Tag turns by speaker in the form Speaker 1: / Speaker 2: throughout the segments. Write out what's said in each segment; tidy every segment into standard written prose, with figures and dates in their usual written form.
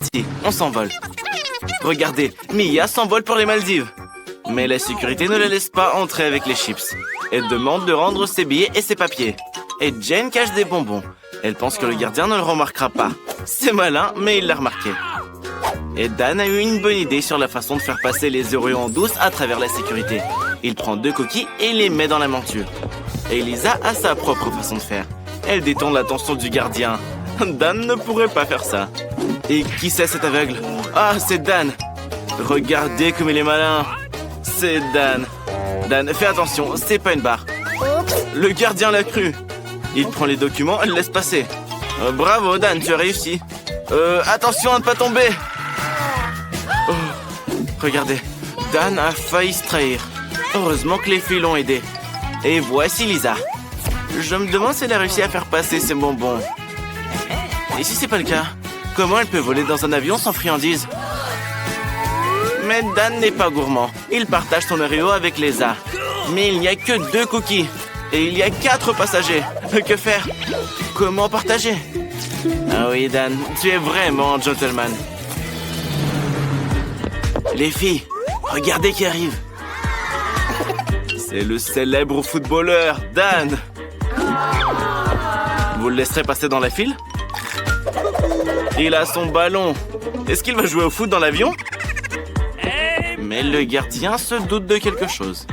Speaker 1: parti, on s'envole. Regardez, Mia s'envole pour les Maldives. Mais la sécurité ne la laisse pas entrer avec les chips. Elle demande de rendre ses billets et ses papiers. Et Jane cache des bonbons. Elle pense que le gardien ne le remarquera pas. C'est malin, mais il l'a remarqué. Et Dan a eu une bonne idée sur la façon de faire passer les Oreos en douce à travers la sécurité. Il prend 2 coquilles et les met dans la monture. Et Lisa a sa propre façon de faire. Elle détourne l'attention du gardien. Dan ne pourrait pas faire ça. Et qui c'est cet aveugle? Ah, c'est Dan. Regardez comme il est malin. C'est Dan. Dan, fais attention, c'est pas une barre. Le gardien l'a cru. Il prend les documents et le laisse passer. Bravo, Dan, tu as réussi. Attention à ne pas tomber. Oh, regardez, Dan a failli se trahir. Heureusement que les filles l'ont aidé. Et voici Lisa. Je me demande si elle a réussi à faire passer ses bonbons. Et si c'est pas le cas, comment elle peut voler dans un avion sans friandises? Mais Dan n'est pas gourmand. Il partage son Oreo avec Lisa. Mais il n'y a que 2 cookies. Et il y a 4 passagers. Que faire? Comment partager? Ah oui, Dan, tu es vraiment un gentleman. Les filles, regardez qui arrive. C'est le célèbre footballeur, Dan. Vous le laisserez passer dans la file? Il a son ballon. Est-ce qu'il va jouer au foot dans l'avion? Mais le gardien se doute de quelque chose.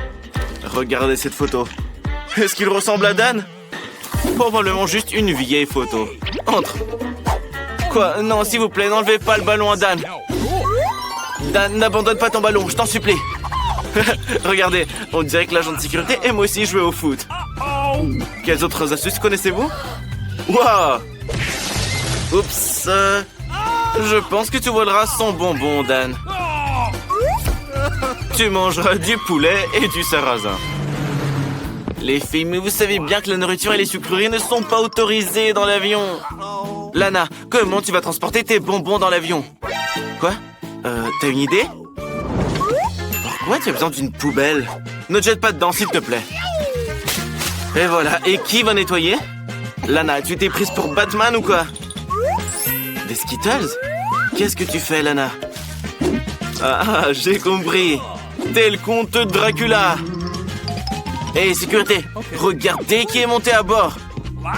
Speaker 1: Regardez cette photo. Est-ce qu'il ressemble à Dan? Probablement juste une vieille photo. Entre. Quoi? Non, s'il vous plaît, n'enlevez pas le ballon à Dan. Dan, n'abandonne pas ton ballon, je t'en supplie. Regardez, on dirait que l'agent de sécurité aime aussi jouer au foot. Quelles autres astuces connaissez-vous? Waouh! Oups. Je pense que tu voleras son bonbon, Dan. Tu mangeras du poulet et du sarrasin. Les filles, mais vous savez bien que la nourriture et les sucreries ne sont pas autorisées dans l'avion. Lana, comment tu vas transporter tes bonbons dans l'avion? Quoi? T'as une idée? Pourquoi tu as besoin d'une poubelle? Ne te jette pas dedans, s'il te plaît. Et voilà, et qui va nettoyer? Lana, tu t'es prise pour Batman ou quoi? Des Skittles? Qu'est-ce que tu fais, Lana? Ah, j'ai compris. T'es le comte Dracula. Hé, sécurité, regardez qui est monté à bord.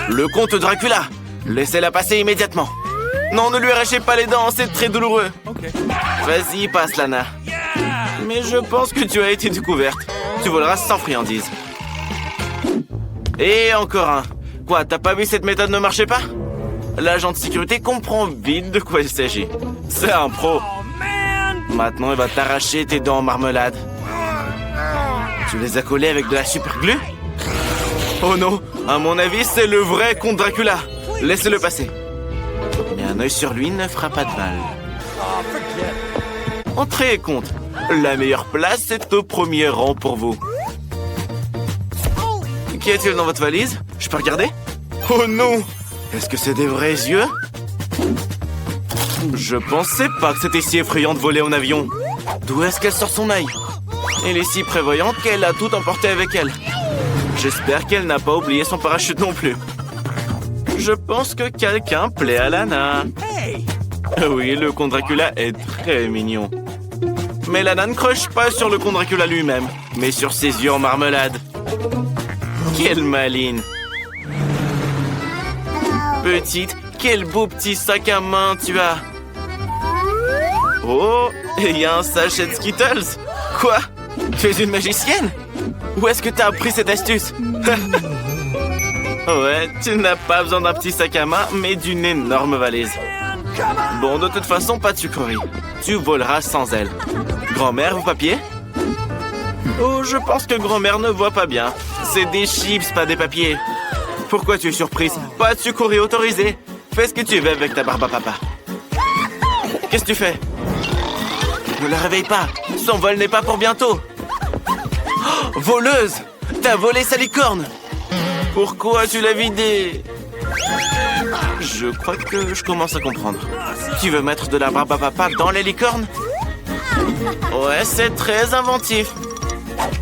Speaker 1: Le comte Dracula. Laissez-la passer immédiatement. Non, ne lui arrachez pas les dents, c'est très douloureux. Vas-y, passe, Lana. Mais je pense que tu as été découverte. Tu voleras sans friandises. Et encore un. Quoi, t'as pas vu cette méthode ne marchait pas? L'agent de sécurité comprend vite de quoi il s'agit. C'est un pro. Maintenant, il va t'arracher tes dents en marmelade. Tu les as collées avec de la super glue? Oh non, à mon avis, c'est le vrai comte Dracula. Laissez-le passer. Mais un œil sur lui ne fera pas de mal. Entrez, comte. La meilleure place est au premier rang pour vous. Qu'y a-t-il dans votre valise? Je peux regarder? Oh non! Est-ce que c'est des vrais yeux? Je pensais pas que c'était si effrayant de voler en avion. D'où est-ce qu'elle sort son œil? Elle est si prévoyante qu'elle a tout emporté avec elle. J'espère qu'elle n'a pas oublié son parachute non plus. Je pense que quelqu'un plaît à Lana. Oui, le comte Dracula est très mignon. Mais Lana ne croche pas sur le comte Dracula lui-même, mais sur ses yeux en marmelade. Quelle maline. Petite, quel beau petit sac à main tu as. Oh, et il y a un sachet de Skittles. Quoi? Tu es une magicienne? Où est-ce que tu as appris cette astuce? Ouais, tu n'as pas besoin d'un petit sac à main, mais d'une énorme valise. Bon, de toute façon, pas de sucrerie. Tu voleras sans elle. Grand-mère, vos papiers? Oh, je pense que grand-mère ne voit pas bien. C'est des chips, pas des papiers. Pourquoi tu es surprise? Pas de sucrerie autorisée. Fais ce que tu veux avec ta barbe à papa. Qu'est-ce que tu fais? Ne la réveille pas. Son vol n'est pas pour bientôt. Oh, voleuse! T'as volé sa licorne! Pourquoi tu l'as vidée? Je crois que je commence à comprendre. Tu veux mettre de la barbe à papa dans les licornes? Ouais, c'est très inventif.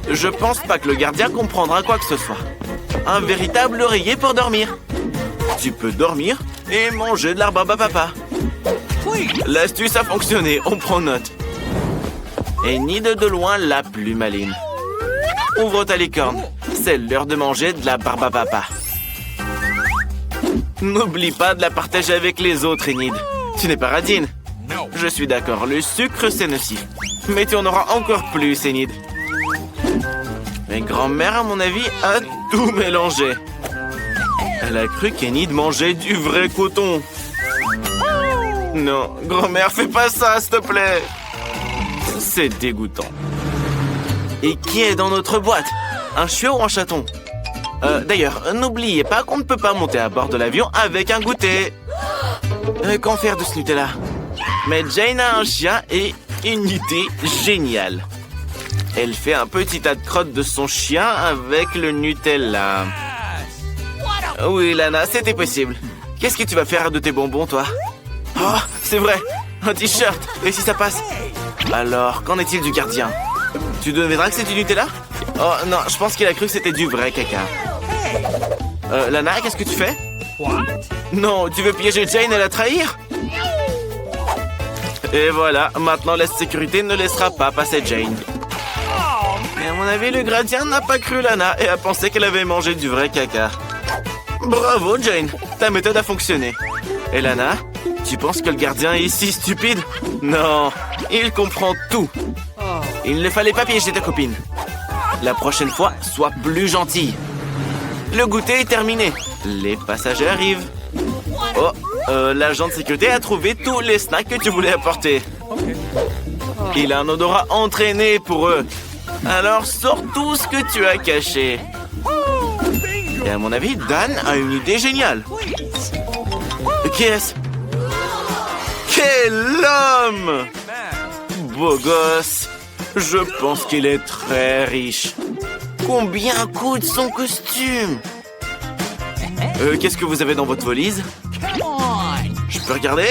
Speaker 1: Je pense pas que le gardien comprendra quoi que ce soit. Un véritable oreiller pour dormir. Tu peux dormir et manger de la barbe à papa. L'astuce a fonctionné, on prend note. Enid de loin la plus maline. Ouvre ta licorne, c'est l'heure de manger de la barbe à papa. N'oublie pas de la partager avec les autres, Enid. Tu n'es pas radine. Je suis d'accord, le sucre c'est nocif. Mais tu en auras encore plus, Enid. Mais grand-mère, à mon avis, a tout mélangé. Elle a cru qu'Enid mangeait du vrai coton. Non, grand-mère, fais pas ça, s'il te plaît. C'est dégoûtant. Et qui est dans notre boîte? Un chiot ou un chaton? D'ailleurs, n'oubliez pas qu'on ne peut pas monter à bord de l'avion avec un goûter. Qu'en faire de ce Nutella? Mais Jane a un chien et une idée géniale. Elle fait un petit tas de crottes de son chien avec le Nutella. Oui, Lana, c'était possible. Qu'est-ce que tu vas faire de tes bonbons, toi? Oh, c'est vrai, un t-shirt. Et si ça passe? Alors, qu'en est-il du gardien? Tu devineras que c'est du Nutella? Oh non, je pense qu'il a cru que c'était du vrai caca. Lana, qu'est-ce que tu fais? Non, tu veux piéger Jane et la trahir? Et voilà, maintenant la sécurité ne laissera pas passer Jane. Et à mon avis, le gardien n'a pas cru Lana et a pensé qu'elle avait mangé du vrai caca. Bravo, Jane, ta méthode a fonctionné. Et Lana, tu penses que le gardien est si stupide? Non, il comprend tout. Il ne fallait pas piéger ta copine. La prochaine fois, sois plus gentille. Le goûter est terminé. Les passagers arrivent. Oh, l'agent de sécurité a trouvé tous les snacks que tu voulais apporter. Il a un odorat entraîné pour eux. Alors, sors tout ce que tu as caché. Et à mon avis, Dan a une idée géniale. Qui est-ce? Quel homme! Beau gosse. Je pense qu'il est très riche. Combien coûte son costume? Qu'est-ce que vous avez dans votre valise? Je peux regarder?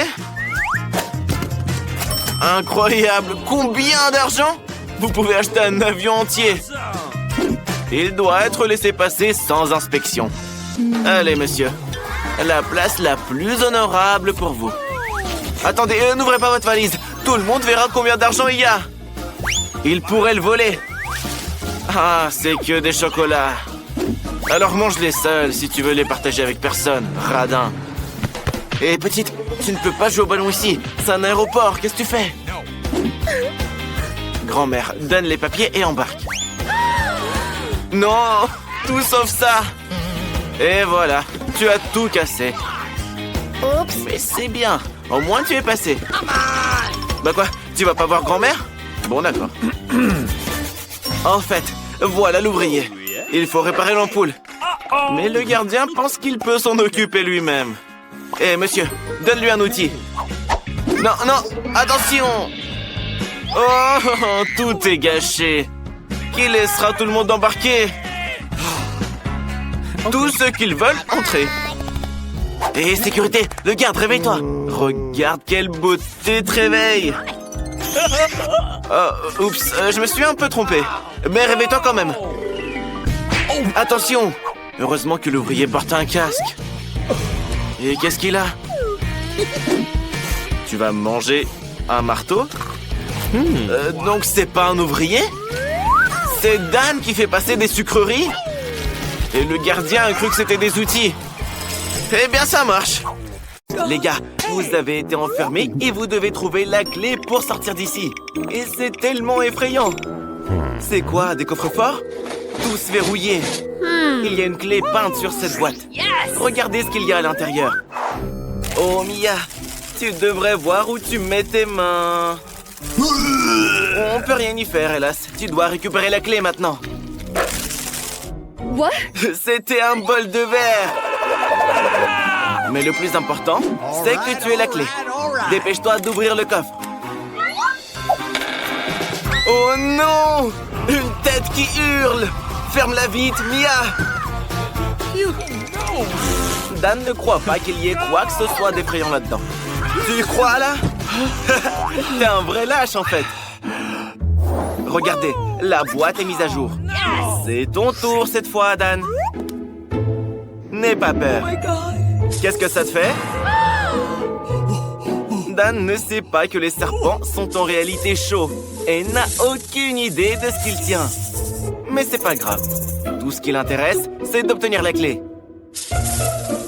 Speaker 1: Incroyable! Combien d'argent? Vous pouvez acheter un avion entier. Il doit être laissé passer sans inspection. Allez, monsieur. La place la plus honorable pour vous. Attendez, n'ouvrez pas votre valise. Tout le monde verra combien d'argent il y a. Il pourrait le voler. Ah, c'est que des chocolats. Alors mange-les seuls si tu veux les partager avec personne, radin. Hé, petite, tu ne peux pas jouer au ballon ici. C'est un aéroport, qu'est-ce que tu fais? Grand-mère, donne les papiers et embarque. Non, tout sauf ça. Et voilà, tu as tout cassé.
Speaker 2: Oups.
Speaker 1: Mais c'est bien, au moins tu es passé. Bah quoi, tu vas pas voir grand-mère? Bon, d'accord. En fait, voilà l'ouvrier. Il faut réparer l'ampoule. Mais le gardien pense qu'il peut s'en occuper lui-même. Hé, monsieur, donne-lui un outil. Non, non, attention! Oh, tout est gâché. Qui laissera tout le monde embarquer? Tous ceux qu'ils veulent entrer. Hé, sécurité, le garde, réveille-toi. Regarde quelle beauté te réveille. Oh, oups, je me suis un peu trompé. Mais réveille-toi quand même. Attention! Heureusement que l'ouvrier porte un casque. Et qu'est-ce qu'il a? Tu vas manger un marteau? Donc c'est pas un ouvrier? C'est Dan qui fait passer des sucreries? Et le gardien a cru que c'était des outils. Eh bien, ça marche. Les gars, vous avez été enfermés et vous devez trouver la clé pour sortir d'ici. Et c'est tellement effrayant. C'est quoi, des coffres-forts? Tous verrouillés. Il y a une clé peinte sur cette boîte. Regardez ce qu'il y a à l'intérieur. Oh, Mia, tu devrais voir où tu mets tes mains. On peut rien y faire, hélas. Tu dois récupérer la clé maintenant.
Speaker 2: What?
Speaker 1: C'était un bol de verre. Mais le plus important, c'est que tu aies la clé. Dépêche-toi d'ouvrir le coffre. Oh non! Une tête qui hurle! Ferme-la vite, Mia! Dan ne croit pas qu'il y ait quoi que ce soit d'effrayant là-dedans. Tu y crois, là? T'es un vrai lâche, en fait. Regardez, la boîte est mise à jour. C'est ton tour cette fois, Dan. N'aie pas peur. Qu'est-ce que ça te fait? Dan ne sait pas que les serpents sont en réalité chauds et n'a aucune idée de ce qu'il tient. Mais c'est pas grave. Tout ce qui l'intéresse, c'est d'obtenir la clé.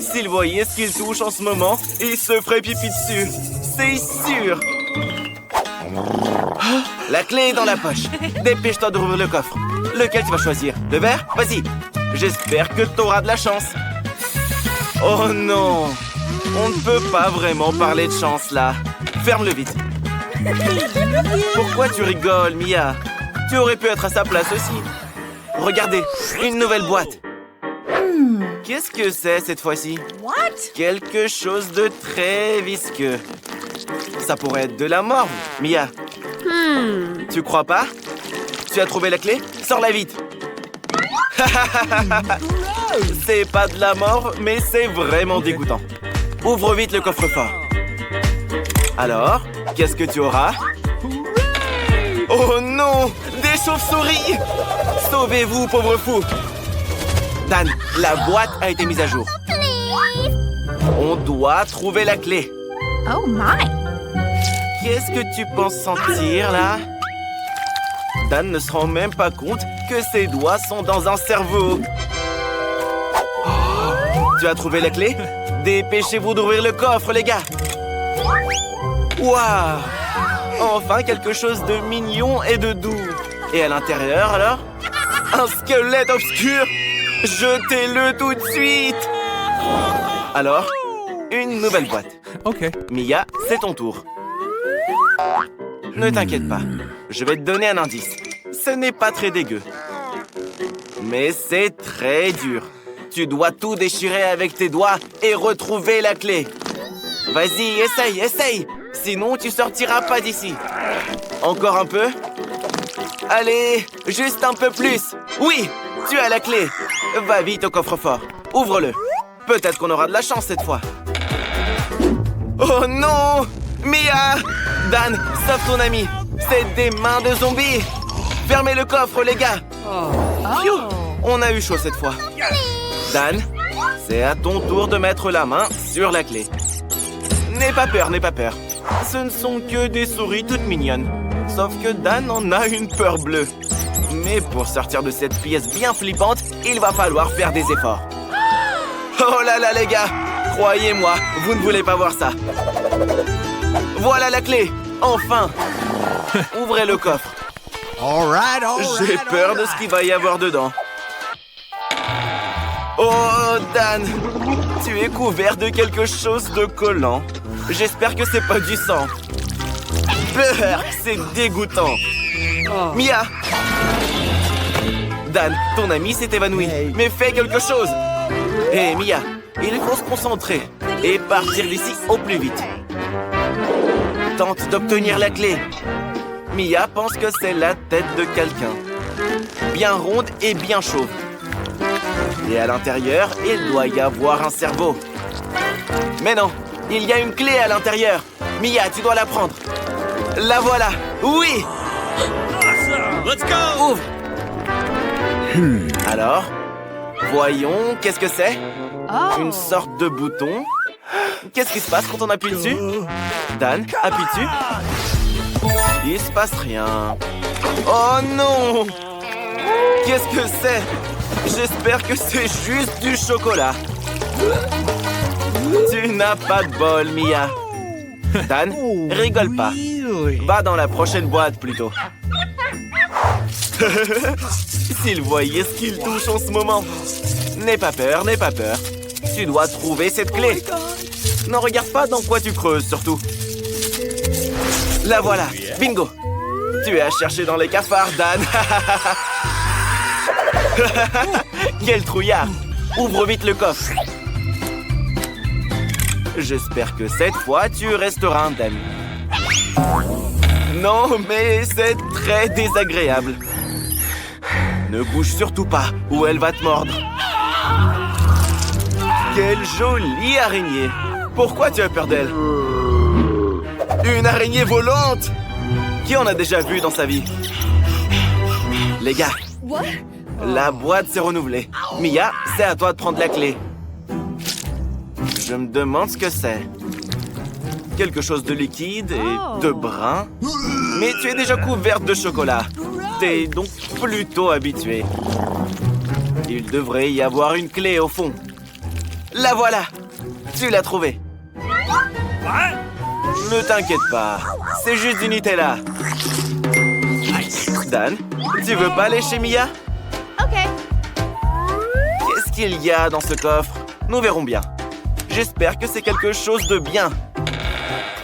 Speaker 1: S'il voyait ce qu'il touche en ce moment, il se ferait pipi dessus. C'est sûr. La clé est dans la poche. Dépêche-toi d'ouvrir le coffre. Lequel tu vas choisir? Le vert? Vas-y. J'espère que t'auras de la chance. Oh non! On ne peut pas vraiment parler de chance là. Ferme-le vite. Pourquoi tu rigoles, Mia? Tu aurais pu être à sa place aussi. Regardez, une nouvelle boîte. Qu'est-ce que c'est cette fois-ci? Quelque chose de très visqueux. Ça pourrait être de la morve, Mia. Tu crois pas? Tu as trouvé la clé? Sors-la vite. C'est pas de la morve, mais c'est vraiment dégoûtant. Ouvre vite le coffre-fort. Alors, qu'est-ce que tu auras? Oh non! Des chauves-souris! Sauvez-vous, pauvre fou! Dan, la boîte a été mise à jour. On doit trouver la clé.
Speaker 2: Oh my!
Speaker 1: Qu'est-ce que tu penses sentir, là? Dan ne se rend même pas compte que ses doigts sont dans un cerveau. Tu as trouvé la clé? Dépêchez-vous d'ouvrir le coffre, les gars! Waouh! Enfin, quelque chose de mignon et de doux. Et à l'intérieur, alors? Un squelette obscur! Jetez-le tout de suite! Alors, une nouvelle boîte.
Speaker 3: Ok.
Speaker 1: Mia, c'est ton tour. Ne t'inquiète pas, je vais te donner un indice. Ce n'est pas très dégueu. Mais c'est très dur. Tu dois tout déchirer avec tes doigts et retrouver la clé. Vas-y, essaye. Sinon, tu sortiras pas d'ici. Encore un peu? Allez, juste un peu plus. Oui, tu as la clé. Va vite au coffre-fort. Ouvre-le. Peut-être qu'on aura de la chance cette fois. Oh non! Mia! Dan, sauve ton ami. C'est des mains de zombies. Fermez le coffre, les gars. Phew, on a eu chaud cette fois. Dan, c'est à ton tour de mettre la main sur la clé. N'aie pas peur. Ce ne sont que des souris toutes mignonnes. Sauf que Dan en a une peur bleue. Mais pour sortir de cette pièce bien flippante, il va falloir faire des efforts. Oh là là, les gars! Croyez-moi, vous ne voulez pas voir ça. Voilà la clé! Enfin! Ouvrez le coffre. J'ai peur de ce qu'il va y avoir dedans. Oh, Dan! Tu es couvert de quelque chose de collant. J'espère que c'est pas du sang. Brrr, c'est dégoûtant. Mia! Dan, ton ami s'est évanoui. Mais fais quelque chose! Hé, Mia, il faut se concentrer et partir d'ici au plus vite. Tente d'obtenir la clé. Mia pense que c'est la tête de quelqu'un. Bien ronde et bien chauve. Et à l'intérieur, il doit y avoir un cerveau. Mais non, il y a une clé à l'intérieur. Mia, tu dois la prendre. La voilà. Oui!
Speaker 3: Let's go!
Speaker 1: Ouvre. Alors, voyons, qu'est-ce que c'est? Une sorte de bouton. Qu'est-ce qui se passe quand on appuie dessus? Dan, appuie dessus. Il se passe rien. Oh non! Qu'est-ce que c'est? J'espère que c'est juste du chocolat. Tu n'as pas de bol, Mia. Dan, rigole pas. Va dans la prochaine boîte, plutôt. S'il voyait ce qu'il touche en ce moment. N'aie pas peur. Tu dois trouver cette clé. Ne regarde pas dans quoi tu creuses, surtout. La voilà. Bingo. Tu es à chercher dans les cafards, Dan. Quel trouillard. Ouvre vite le coffre. J'espère que cette fois, tu resteras indemne. Non, mais c'est très désagréable. Ne bouge surtout pas, ou elle va te mordre. Quelle jolie araignée. Pourquoi tu as peur d'elle? Une araignée volante. Qui en a déjà vu dans sa vie? Les gars, la boîte s'est renouvelée. Mia, c'est à toi de prendre la clé. Je me demande ce que c'est. quelque chose de liquide et de brun. Mais tu es déjà couverte de chocolat. T'es donc plutôt habitué. Il devrait y avoir une clé au fond. La voilà! Tu l'as trouvée. Ne t'inquiète pas, c'est juste du Nutella. Dan, tu veux pas aller chez Mia?
Speaker 2: OK.
Speaker 1: Qu'est-ce qu'il y a dans ce coffre? Nous verrons bien. J'espère que c'est quelque chose de bien.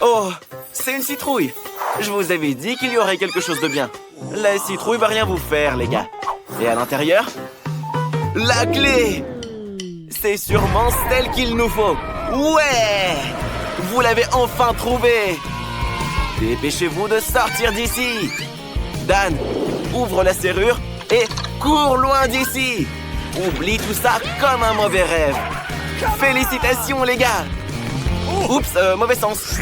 Speaker 1: Oh, c'est une citrouille. Je vous avais dit qu'il y aurait quelque chose de bien. La citrouille va rien vous faire, les gars. Et à l'intérieur? La clé! C'est sûrement celle qu'il nous faut. Ouais! Vous l'avez enfin trouvée! Dépêchez-vous de sortir d'ici! Dan, ouvre la serrure et cours loin d'ici! Oublie tout ça comme un mauvais rêve! Félicitations, les gars! Oups, mauvais sens!